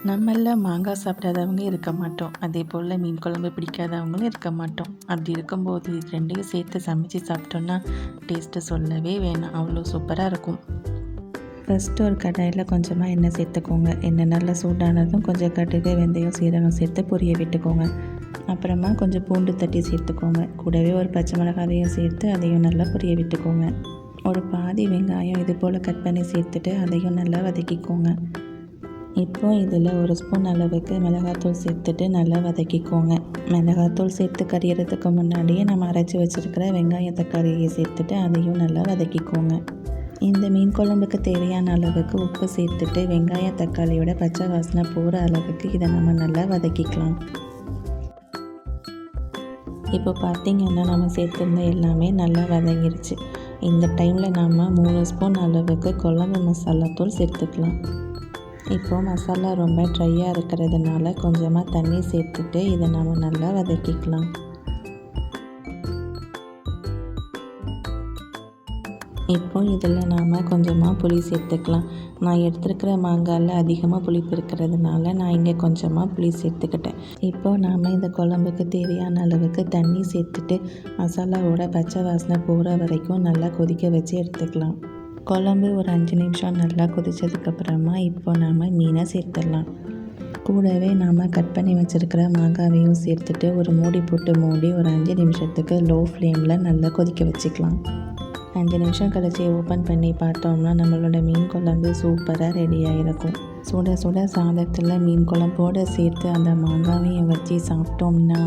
நம்மள மாங்காய் சாப்பிடாதவங்க இருக்க மாட்டோம். அதே போல் மீன் குழம்பு பிடிக்காதவங்களும் இருக்க மாட்டோம். அப்படி இருக்கும்போது இது ரெண்டையும் சேர்த்து சமைச்சு சாப்பிட்டோன்னா டேஸ்ட்டு சொல்லவே வேணாம், அவ்வளோ சூப்பராக இருக்கும். ஃபஸ்ட்டு ஒரு கடாயில் கொஞ்சமாக எண்ணெய் சேர்த்துக்கோங்க. எண்ணெய் நல்லா சூடானதும் கொஞ்சம் கடுகு, வெந்தயம், சீரகம் சேர்த்து பொரிய விட்டுக்கோங்க. அப்புறமா கொஞ்சம் பூண்டு தட்டி சேர்த்துக்கோங்க. கூடவே ஒரு பச்சை மிளகாவையும் சேர்த்து அதையும் நல்லா பொரிய விட்டுக்கோங்க. ஒரு பாதி வெங்காயம் இது போல் கட் பண்ணி சேர்த்துட்டு அதையும் நல்லா வதக்கிக்கோங்க. இப்போது இதில் ஒரு ஸ்பூன் அளவுக்கு மிளகாத்தூள் சேர்த்துட்டு நல்லா வதக்கிக்கோங்க. மிளகாத்தூள் சேர்த்து கறியறதுக்கு முன்னாடியே நம்ம அரைச்சி வச்சுருக்கிற வெங்காயம் தக்காளியை சேர்த்துட்டு அதையும் நல்லா வதக்கிக்கோங்க. இந்த மீன் குழம்புக்கு தேவையான அளவுக்கு உப்பு சேர்த்துட்டு வெங்காயம் தக்காளியோட பச்சை வாசனை போகிற அளவுக்கு இதை நம்ம நல்லா வதக்கிக்கலாம். இப்போ பார்த்திங்கன்னா நம்ம சேர்த்துருந்த எல்லாமே நல்லா வதங்கிருச்சு. இந்த டைமில் நம்ம 3 ஸ்பூன் அளவுக்கு குழம்பு மசாலாத்தூள் சேர்த்துக்கலாம். இப்போது மசாலா ரொம்ப ட்ரையாக இருக்கிறதுனால கொஞ்சமாக தண்ணி சேர்த்துட்டு இதை நம்ம நல்லா வதக்கிக்கலாம். இப்போது இதில் நாம் கொஞ்சமாக புளி சேர்த்துக்கலாம். நான் எடுத்துருக்கிற மாங்காயில் அதிகமாக புளிப்பு இருக்கிறதுனால நான் இங்கே கொஞ்சமாக புளி சேர்த்துக்கிட்டேன். இப்போது நாம் இந்த குழம்புக்கு தேவையான அளவுக்கு தண்ணி சேர்த்துட்டு மசாலாவோட பச்சை வாசனை போகிற வரைக்கும் நல்லா கொதிக்க வச்சு எடுத்துக்கலாம். குழம்பு ஒரு 5 நிமிஷம் நல்லா கொதித்ததுக்கப்புறமா இப்போ நாம் மீனை சேர்த்துடலாம். கூடவே நாம் கட் பண்ணி வச்சுருக்கிற மாங்காவையும் சேர்த்துட்டு ஒரு மூடி போட்டு மூடி ஒரு 5 நிமிஷத்துக்கு லோ ஃப்ளேமில் நல்லா கொதிக்க வச்சுக்கலாம். 5 நிமிஷம் கழிச்சு ஓப்பன் பண்ணி பார்த்தோம்னா நம்மளோட மீன் குழம்பு சூப்பராக ரெடியாக இருக்கும். சுட சுட சாதத்தில் மீன் குழம்போடு சேர்த்து அந்த மாங்காவையும் வச்சு சாப்பிட்டோம்னா